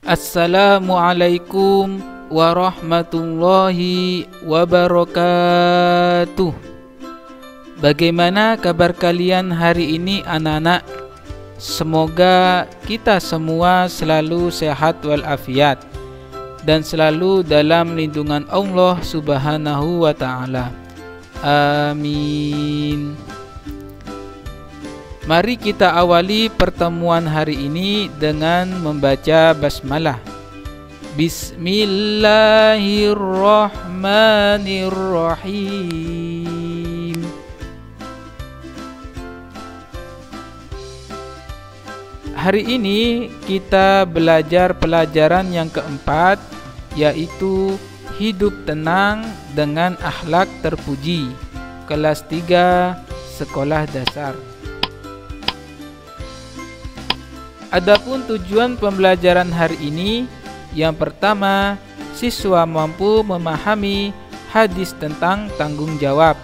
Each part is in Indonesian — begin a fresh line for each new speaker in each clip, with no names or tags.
Assalamualaikum warahmatullahi wabarakatuh. Bagaimana kabar kalian hari ini anak-anak? Semoga kita semua selalu sehat walafiat dan selalu dalam lindungan Allah Subhanahu wa ta'ala. Amin. Mari kita awali pertemuan hari ini dengan membaca basmalah. Bismillahirrahmanirrahim. Hari ini kita belajar pelajaran yang keempat, yaitu hidup tenang dengan akhlak terpuji, kelas 3 sekolah dasar. Adapun tujuan pembelajaran hari ini, yang pertama, siswa mampu memahami hadis tentang tanggung jawab.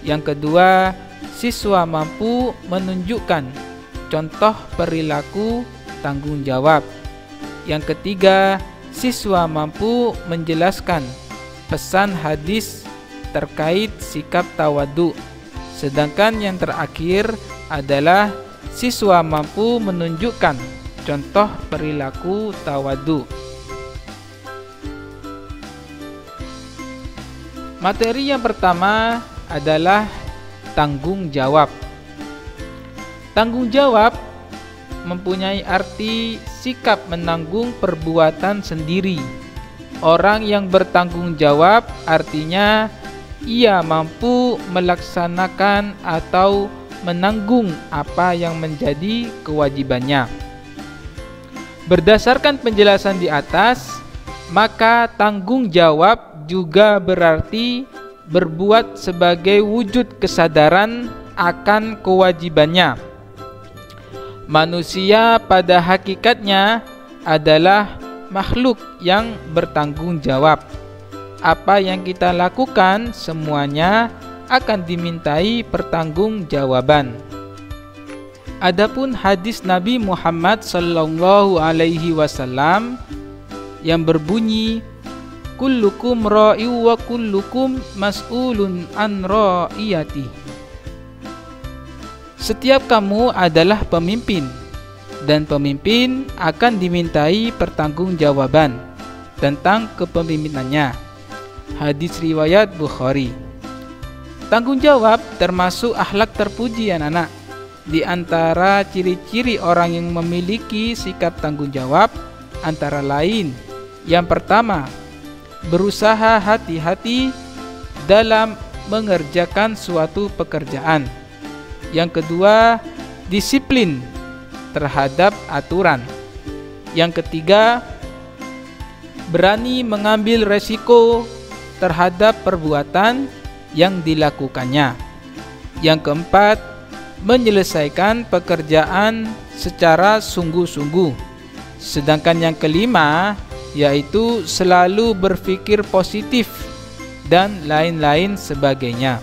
Yang kedua, siswa mampu menunjukkan contoh perilaku tanggung jawab. Yang ketiga, siswa mampu menjelaskan pesan hadis terkait sikap tawadhu. Sedangkan yang terakhir adalah siswa mampu menunjukkan contoh perilaku tawadhu. Materi yang pertama adalah tanggung jawab. Tanggung jawab mempunyai arti sikap menanggung perbuatan sendiri. Orang yang bertanggung jawab artinya ia mampu melaksanakan atau menanggung apa yang menjadi kewajibannya. Berdasarkan penjelasan di atas, maka tanggung jawab juga berarti berbuat sebagai wujud kesadaran akan kewajibannya. Manusia pada hakikatnya adalah makhluk yang bertanggung jawab. Apa yang kita lakukan semuanya akan dimintai pertanggungjawaban. Adapun hadis Nabi Muhammad sallallahu alaihi wasallam yang berbunyi, kullukum ra'iu wa kullukum mas'ulun an ra'iyati. Setiap kamu adalah pemimpin, dan pemimpin akan dimintai pertanggungjawaban tentang kepemimpinannya. Hadis riwayat Bukhari. Tanggung jawab termasuk akhlak terpuji anak-anak. Di antara ciri-ciri orang yang memiliki sikap tanggung jawab antara lain, yang pertama, berusaha hati-hati dalam mengerjakan suatu pekerjaan. Yang kedua, disiplin terhadap aturan. Yang ketiga, berani mengambil resiko terhadap perbuatan yang dilakukannya. Yang keempat, menyelesaikan pekerjaan secara sungguh-sungguh. Sedangkan yang kelima, yaitu selalu berpikir positif dan lain-lain sebagainya.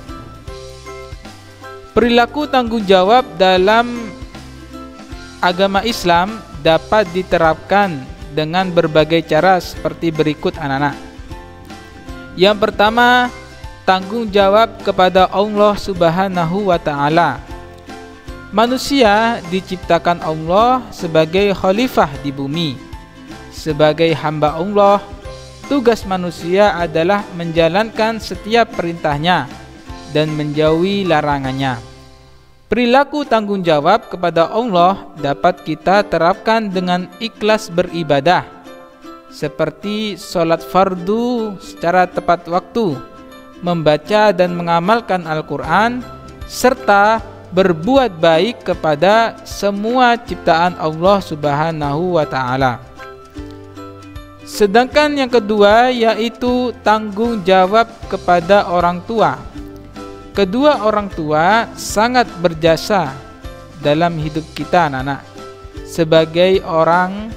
Perilaku tanggung jawab dalam agama Islam dapat diterapkan dengan berbagai cara seperti berikut anak-anak. Yang pertama, tanggung jawab kepada Allah Subhanahu wa ta'ala. Manusia diciptakan Allah sebagai khalifah di bumi. Sebagai hamba Allah, tugas manusia adalah menjalankan setiap perintahnya dan menjauhi larangannya. Perilaku tanggung jawab kepada Allah dapat kita terapkan dengan ikhlas beribadah, seperti sholat fardu secara tepat waktu, membaca dan mengamalkan Al-Quran, serta berbuat baik kepada semua ciptaan Allah Subhanahu wa ta'ala. Sedangkan yang kedua, yaitu tanggung jawab kepada orang tua. Kedua orang tua sangat berjasa dalam hidup kita anak-anak. Sebagai orang,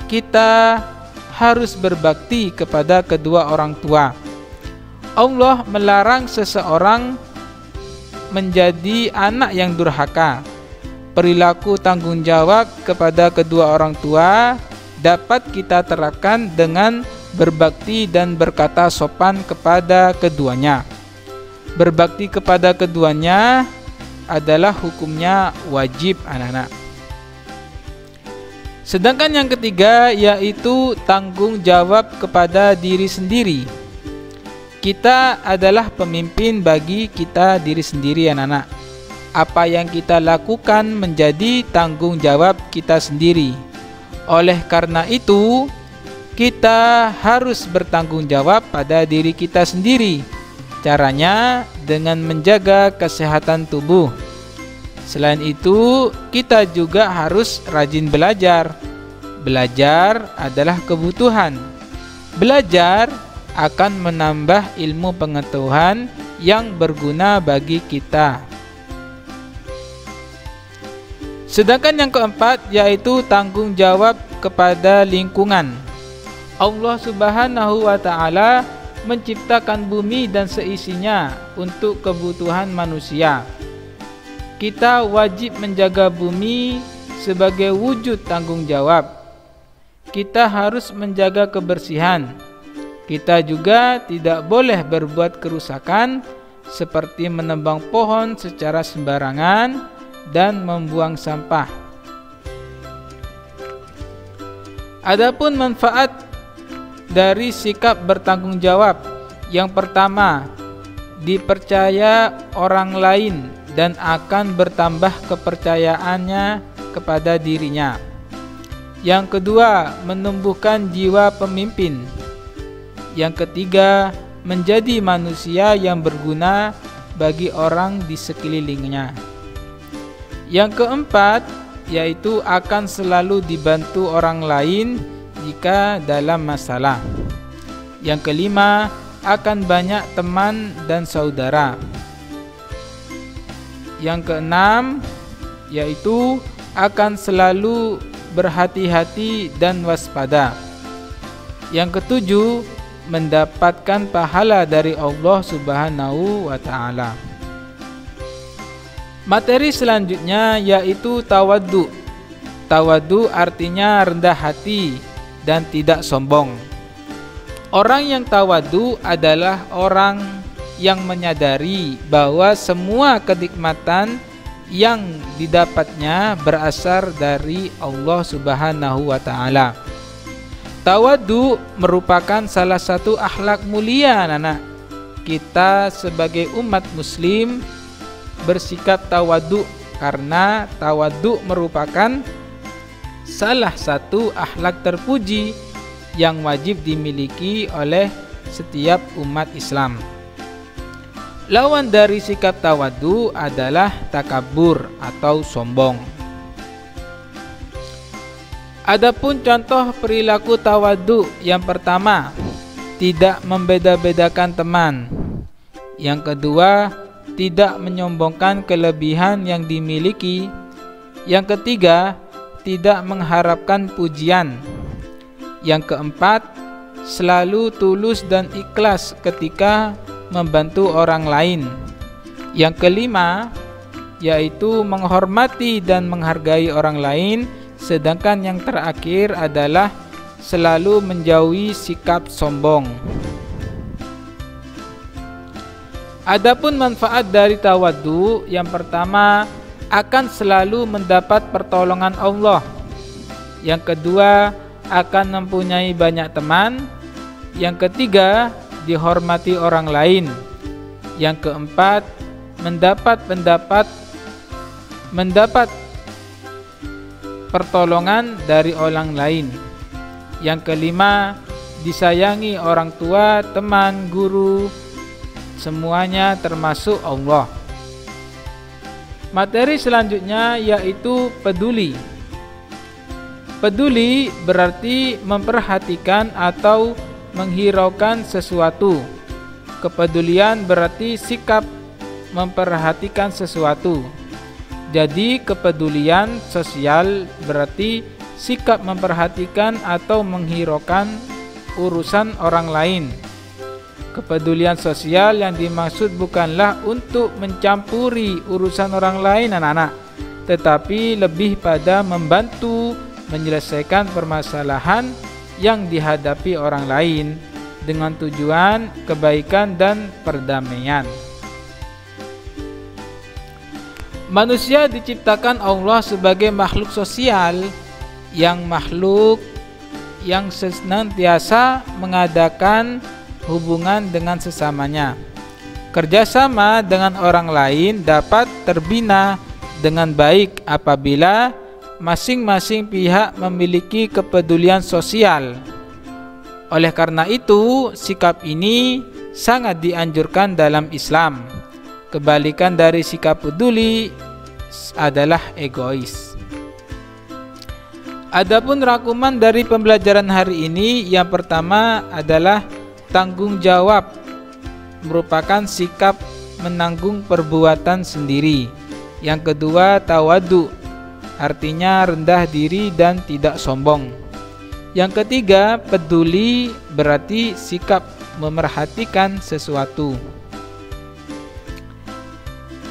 kita harus berbakti kepada kedua orang tua. Allah melarang seseorang menjadi anak yang durhaka. Perilaku tanggung jawab kepada kedua orang tua dapat kita terapkan dengan berbakti dan berkata sopan kepada keduanya. Berbakti kepada keduanya adalah hukumnya wajib, anak-anak. Sedangkan yang ketiga yaitu tanggung jawab kepada diri sendiri. Kita adalah pemimpin bagi kita diri sendiri, anak-anak. Apa yang kita lakukan menjadi tanggung jawab kita sendiri. Oleh karena itu, kita harus bertanggung jawab pada diri kita sendiri. Caranya dengan menjaga kesehatan tubuh. Selain itu, kita juga harus rajin belajar. Belajar adalah kebutuhan. Belajar akan menambah ilmu pengetahuan yang berguna bagi kita. Sedangkan yang keempat yaitu tanggung jawab kepada lingkungan. Allah Subhanahu wa Ta'ala menciptakan bumi dan seisinya untuk kebutuhan manusia. Kita wajib menjaga bumi sebagai wujud tanggung jawab. Kita harus menjaga kebersihan. Kita juga tidak boleh berbuat kerusakan seperti menebang pohon secara sembarangan dan membuang sampah. Adapun manfaat dari sikap bertanggung jawab, yang pertama, dipercaya orang lain dan akan bertambah kepercayaannya kepada dirinya. Yang kedua, menumbuhkan jiwa pemimpin. Yang ketiga, menjadi manusia yang berguna bagi orang di sekelilingnya. Yang keempat, yaitu akan selalu dibantu orang lain jika dalam masalah. Yang kelima, akan banyak teman dan saudara. Yang keenam, yaitu akan selalu berhati-hati dan waspada. Yang ketujuh, mendapatkan pahala dari Allah Subhanahu wa Ta'ala. Materi selanjutnya yaitu tawaddu. Tawaddu artinya rendah hati dan tidak sombong. Orang yang tawaddu adalah orang yang menyadari bahwa semua kenikmatan yang didapatnya berasal dari Allah Subhanahu wa Ta'ala. Tawaddu merupakan salah satu akhlak mulia, anak-anak. Kita sebagai umat muslim bersikap tawaddu karena tawaddu merupakan salah satu akhlak terpuji yang wajib dimiliki oleh setiap umat Islam. Lawan dari sikap tawaddu adalah takabur atau sombong. Adapun contoh perilaku tawaddu, yang pertama, tidak membeda-bedakan teman. Yang kedua, tidak menyombongkan kelebihan yang dimiliki. Yang ketiga, tidak mengharapkan pujian. Yang keempat, selalu tulus dan ikhlas ketika membantu orang lain. Yang kelima, yaitu menghormati dan menghargai orang lain. Sedangkan yang terakhir adalah selalu menjauhi sikap sombong. Adapun manfaat dari tawaddu, yang pertama, akan selalu mendapat pertolongan Allah. Yang kedua, akan mempunyai banyak teman. Yang ketiga, dihormati orang lain. Yang keempat, mendapat pertolongan dari orang lain. Yang kelima, disayangi orang tua, teman, guru, semuanya termasuk Allah. Materi selanjutnya yaitu peduli. Peduli berarti memperhatikan atau menghiraukan sesuatu. Kepedulian berarti sikap memperhatikan sesuatu. Jadi kepedulian sosial berarti sikap memperhatikan atau menghiraukan urusan orang lain. Kepedulian sosial yang dimaksud bukanlah untuk mencampuri urusan orang lain, anak-anak, tetapi lebih pada membantu menyelesaikan permasalahan yang dihadapi orang lain dengan tujuan kebaikan dan perdamaian. Manusia diciptakan Allah sebagai makhluk sosial, makhluk yang senantiasa mengadakan hubungan dengan sesamanya. Kerjasama dengan orang lain dapat terbina dengan baik apabila masing-masing pihak memiliki kepedulian sosial. Oleh karena itu, sikap ini sangat dianjurkan dalam Islam. Kebalikan dari sikap peduli adalah egois. Adapun rangkuman dari pembelajaran hari ini, yang pertama adalah tanggung jawab, merupakan sikap menanggung perbuatan sendiri. Yang kedua, tawadu, artinya rendah diri dan tidak sombong. Yang ketiga, peduli, berarti sikap memerhatikan sesuatu.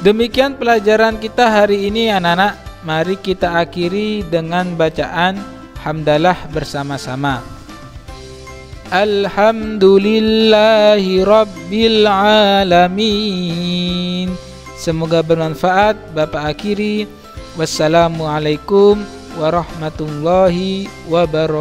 Demikian pelajaran kita hari ini anak-anak. Mari kita akhiri dengan bacaan hamdalah bersama-sama. Alhamdulillahi Rabbil Alamin. Semoga bermanfaat. Bapak akhiri. Wassalamualaikum warahmatullahi wabarakatuh.